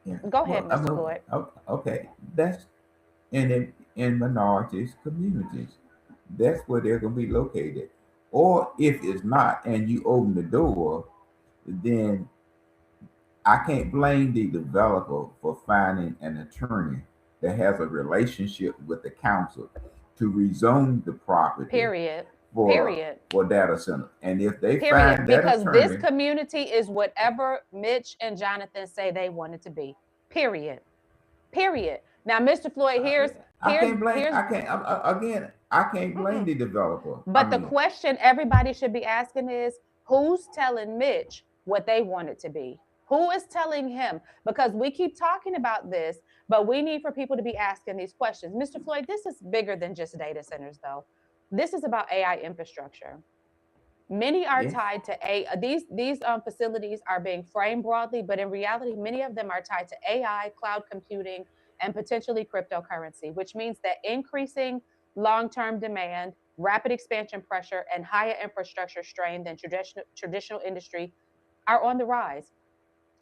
Yeah. go ahead, Well, I Mr. mean, Floyd. okay, that's in minorities communities. That's where they're going to be located. Or if it's not, and you open the door, then I can't blame the developer for finding an attorney that has a relationship with the council to rezone the property Period. Period. for data center. And if they Period. find that Because this attorney, community is whatever Mitch and Jonathan say they want it to be. Period. Period. Now, Mr. Floyd, I can't blame. here's. I can't blame Mm-mm. the developer. But the question everybody should be asking is, who's telling Mitch what they want it to be? Who is telling him? Because we keep talking about this, but we need for people to be asking these questions. Mr. Floyd, this is bigger than just data centers, though. This is about AI infrastructure. Many are yes, tied to these facilities are being framed broadly, but in reality, many of them are tied to AI, cloud computing, and potentially cryptocurrency, which means that increasing long-term demand, rapid expansion pressure, and higher infrastructure strain than traditional industry are on the rise.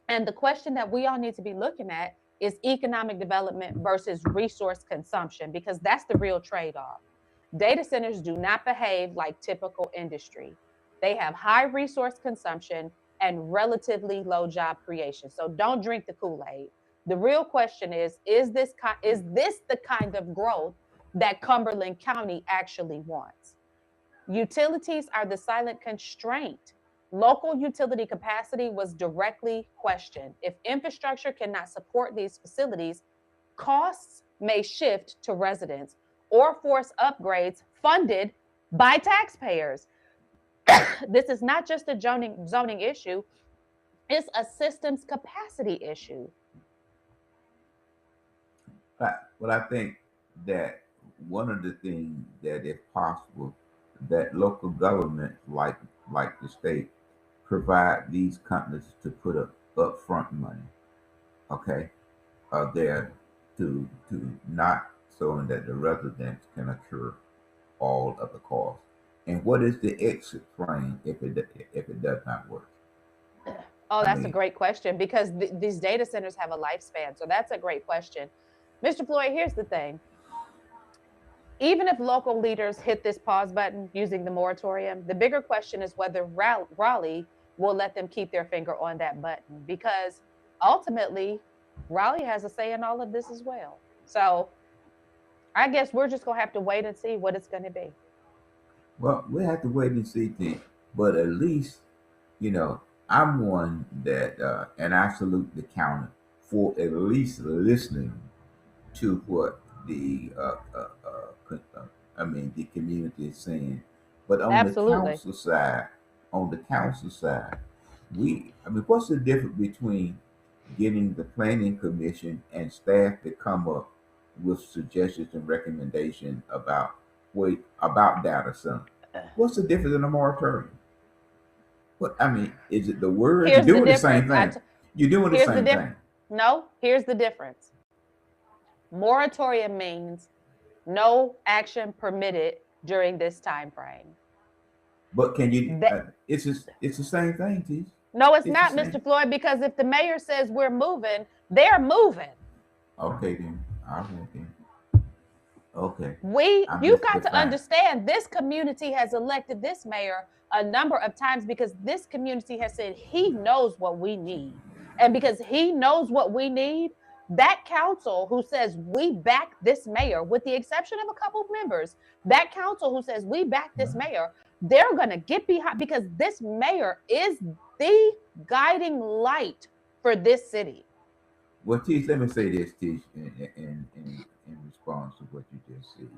And the question that we all need to be looking at is economic development versus resource consumption, because that's the real trade-off. Data centers do not behave like typical industry. They have high resource consumption and relatively low job creation. So don't drink the Kool-Aid. The real question is this the kind of growth that Cumberland County actually wants? Utilities are the silent constraint. Local utility capacity was directly questioned. If infrastructure cannot support these facilities, costs may shift to residents or force upgrades funded by taxpayers. This is not just a zoning issue, it's a systems capacity issue. but I think that one of the things that, if possible, that local government, like the state, provide these companies to put up upfront money. Okay, there to not so that the residents can incur all of the costs. And what is the exit plan if it does not work? Oh, I that's a mean, great question because these data centers have a lifespan. So that's a great question. Mr. Floyd, here's the thing. Even if local leaders hit this pause button using the moratorium, the bigger question is whether Raleigh will let them keep their finger on that button, because ultimately, Raleigh has a say in all of this as well. So I guess we're just going to have to wait and see what it's going to be. well, we have to wait and see things. But at least, you know, I'm one that, and I salute the county for at least listening to what the community is saying. But Absolutely. on the council side, what's the difference between getting the planning commission and staff to come up with suggestions and recommendations about data center? What's the difference in a moratorium? What I mean, is it the words? You're Here's the doing the same difference. thing. You're doing the Here's the same difference. thing. No, here's the difference. Moratorium means no action permitted during this time frame. But can you? That, It's the same thing, Teach. no, it's It's the not, same. Mr. Floyd, because if the mayor says we're moving, they're moving. Okay then. All right then. Okay. I You've missed got the to fact. understand this community has elected this mayor a number of times because this community has said he knows what we need. And because he knows what we need, that council who says we back this mayor, with the exception of a couple of members, that council who says we back this mayor, they're going to get behind because this mayor is the guiding light for this city. Well, Teach, let me say this, Teach, in response to what you just said.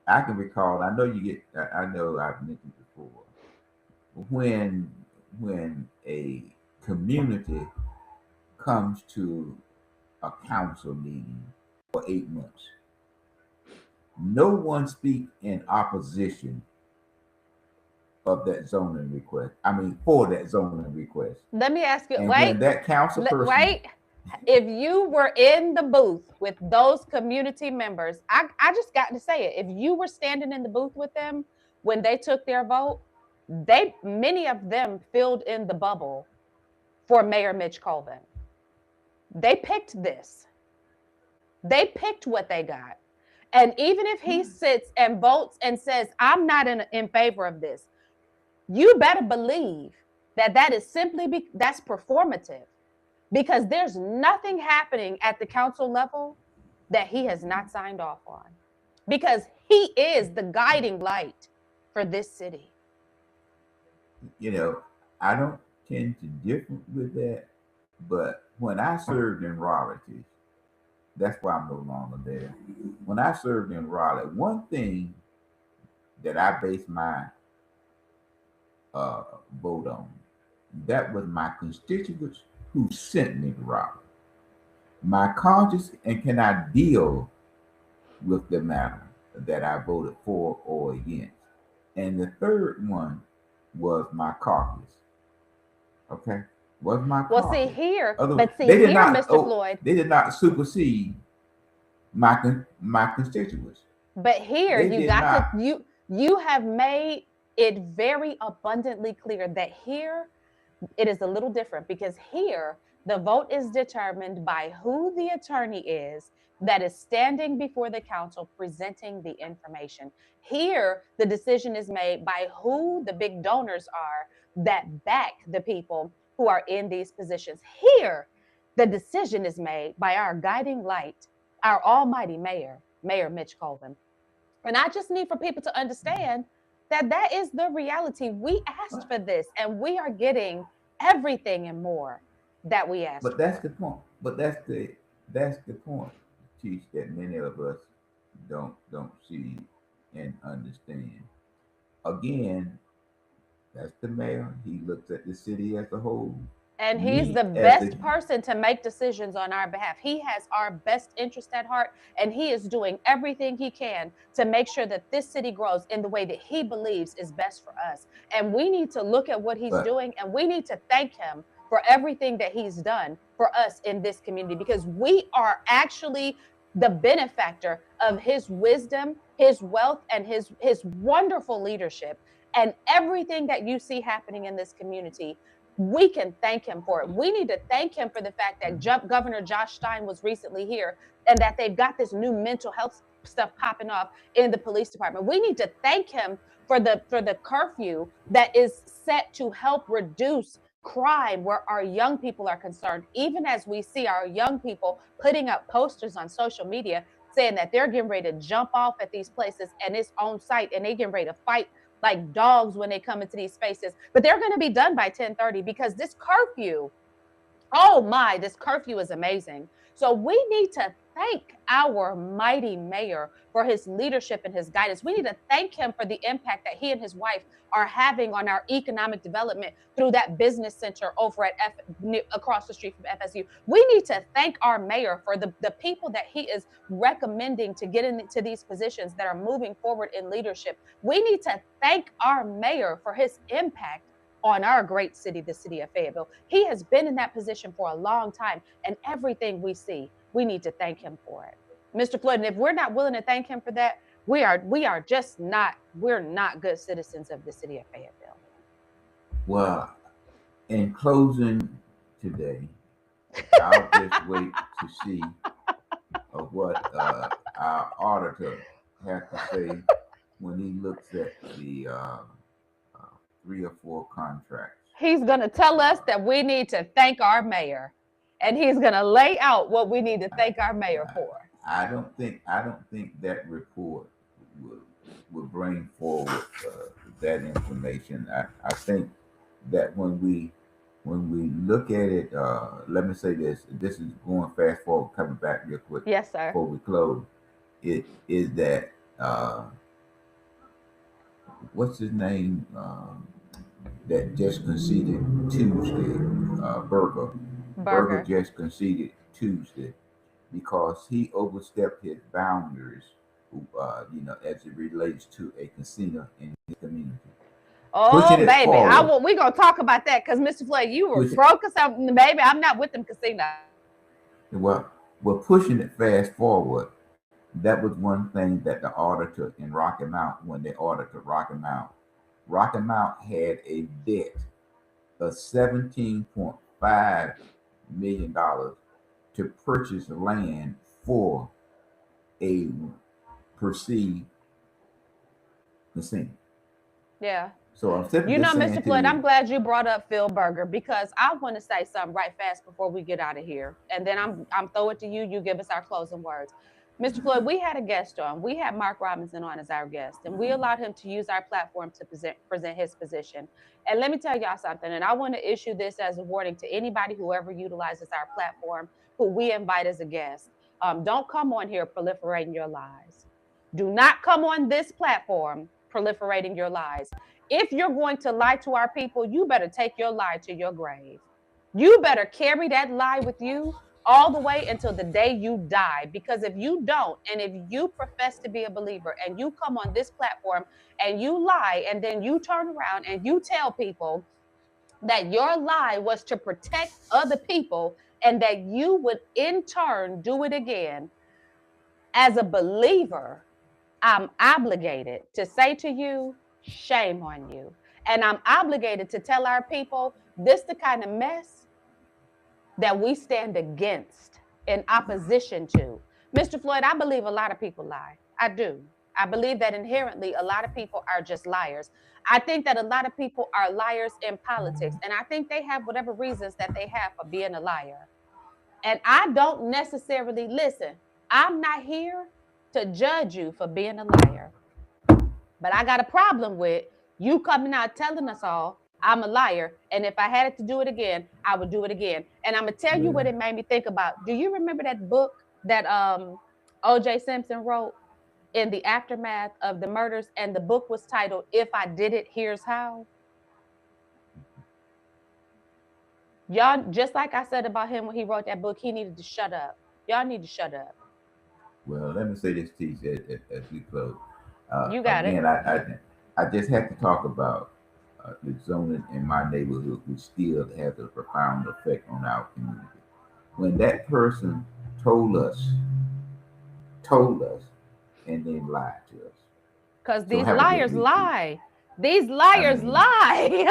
I can recall. I know you get. I know I've mentioned before when a community comes to a council meeting for 8 months, no one speak in opposition of that zoning request. I mean, for that zoning request. Let me ask you, And when that council person, wait. If you were in the booth with those community members, I just got to say it. If you were standing in the booth with them when they took their vote, many of them filled in the bubble for Mayor Mitch Colvin. They picked this. They picked what they got. And even if he sits and votes and says, I'm not in favor of this, you better believe that is simply that's performative, because there's nothing happening at the council level that he has not signed off on, because he is the guiding light for this city? You know, I don't tend to differ with that, but when I served in Raleigh, that's why I'm no longer there. When I served in Raleigh, one thing that I based my uh, vote on, that was my constituents who sent me to Raleigh. My conscience and can I deal with the matter that I voted for or against. And the third one was my caucus. Okay, was my Well, caucus. see here, Otherwise, but see here, Mr. oh, Floyd. They did not supersede my constituents. But here They you did got not. to you have made it very abundantly clear that here it is a little different, because here the vote is determined by who the attorney is that is standing before the council presenting the information. Here, the decision is made by who the big donors are that back the people who are in these positions. Here, the decision is made by our guiding light, our almighty mayor, Mayor Mitch Colvin. And I just need for people to understand that that is the reality. We asked for this, and we are getting everything and more that we asked But that's for. the point. But that's the point, Teach, that many of us don't see and understand. Again, that's the mayor. He looks at the city as a whole. And he's Me the as the best person to make decisions on our behalf. He has our best interest at heart, and he is doing everything he can to make sure that this city grows in the way that he believes is best for us. And we need to look at what he's but doing, and we need to thank him for everything that he's done for us in this community, because we are actually the benefactor of his wisdom, his wealth, and his wonderful leadership. And everything that you see happening in this community, we can thank him for it. We need to thank him for the fact that Governor Josh Stein was recently here, and that they've got this new mental health stuff popping off in the police department. We need to thank him for the curfew that is set to help reduce crime where our young people are concerned, even as we see our young people putting up posters on social media saying that they're getting ready to jump off at these places and it's on site, and they getting ready to fight like dogs when they come into these spaces. But they're going to be done by 10:30, because this curfew, oh my, this curfew is amazing. So we need to thank our mighty mayor for his leadership and his guidance. We need to thank him for the impact that he and his wife are having on our economic development through that business center over at across the street from FSU. We need to thank our mayor for the people that he is recommending to get into these positions that are moving forward in leadership. We need to thank our mayor for his impact on our great city, the city of Fayetteville. He has been in that position for a long time, and everything we see, we need to thank him for it. Mr. Floyd, and if we're not willing to thank him for that, we're not good citizens of the city of Fayetteville. well, in closing today, I'll just wait to see what our auditor has to say when he looks at the 3 or 4 contracts. He's going to tell us that we need to thank our mayor, and he's going to lay out what we need to thank our mayor for. I don't think that report will bring forward that information. I think that when we look at it, let me say this. This is going fast forward, coming back real quick. Yes, sir. Before we close, it is that what's his name that just conceded Tuesday, Berger. Berger just conceded Tuesday because he overstepped his boundaries, as it relates to a casino in his community. Oh, baby, we're going to talk about that, because Mr. Floyd, you were broke or something, baby. I'm not with them casino. Well, pushing it fast forward, that was one thing that the auditor in Rocky Mount, when they audited Rocky Mount had a debt of $17.5 million to purchase land for a perceived casino. Yeah. So I'm simply Mr. Floyd, I'm glad you brought up Phil Berger, because I want to say something right fast before we get out of here, and then I'm throw it to you. You give us our closing words. Mr. Floyd, we had a guest on. We had Mark Robinson on as our guest, and we allowed him to use our platform to present his position. And let me tell y'all something, and I want to issue this as a warning to anybody who ever utilizes our platform, who we invite as a guest. Don't come on here proliferating your lies. Do not come on this platform proliferating your lies. If you're going to lie to our people, you better take your lie to your grave. You better carry that lie with you all the way until the day you die. Because if you don't, and if you profess to be a believer and you come on this platform and you lie, and then you turn around and you tell people that your lie was to protect other people and that you would in turn do it again, as a believer, I'm obligated to say to you, shame on you. And I'm obligated to tell our people this the kind of mess that we stand against, in opposition to. Mr. Floyd, I believe a lot of people lie. I do. I believe that inherently a lot of people are just liars. I think that a lot of people are liars in politics, and I think they have whatever reasons that they have for being a liar. And I don't necessarily listen. I'm not here to judge you for being a liar. But I got a problem with you coming out telling us all I'm a liar. And if I had to do it again, I would do it again. And I'm gonna tell you what it made me think about. Do you remember that book that OJ Simpson wrote in the aftermath of the murders? And the book was titled If I Did It, Here's How. Y'all, just like I said about him when he wrote that book, he needed to shut up. Y'all need to shut up. Well, let me say this to you as we close. You got again, it. I just have to talk about the zoning in my neighborhood, which still has a profound effect on our community. When that person told us, and then lied to us. Because these liars lie. These liars lie.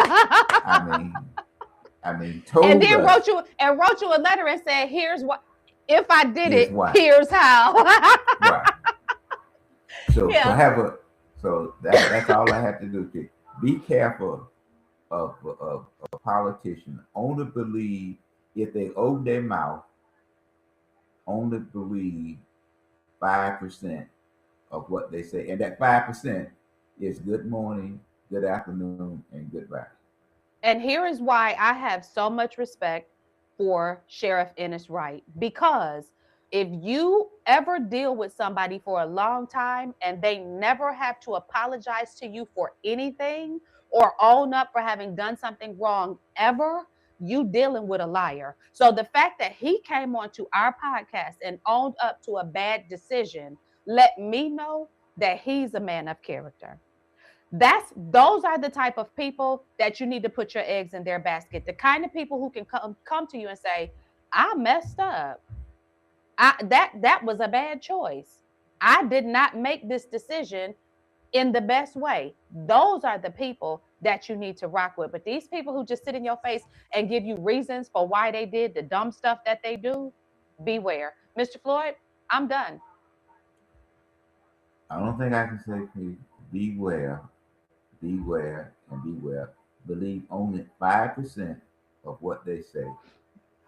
I mean, told and then us, wrote you a letter and said, "Here's what. If I did it, here's how." Right. So yeah. So that's all I have to do. Be careful of a politician. Only believe if they open their mouth. Only believe 5% of what they say, and that 5% is good morning, good afternoon, and goodbye. And here is why I have so much respect for Sheriff Ennis Wright, because if you ever deal with somebody for a long time and they never have to apologize to you for anything or own up for having done something wrong ever, you dealing with a liar. So the fact that he came onto our podcast and owned up to a bad decision let me know that he's a man of character. Those are the type of people that you need to put your eggs in their basket. The kind of people who can come to you and say, I messed up. That was a bad choice. I did not make this decision in the best way. Those are the people that you need to rock with. But these people who just sit in your face and give you reasons for why they did the dumb stuff that they do, beware. Mr. Floyd, I'm done. I don't think I can say beware, beware, and beware. Believe only 5% of what they say.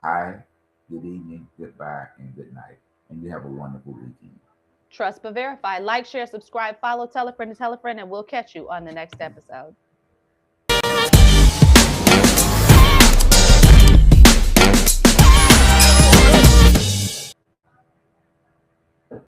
Hi, good evening, goodbye, and good night. And you have a wonderful weekend. Trust but verify. Like, share, subscribe, follow, tell a friend to tell a friend, and we'll catch you on the next episode.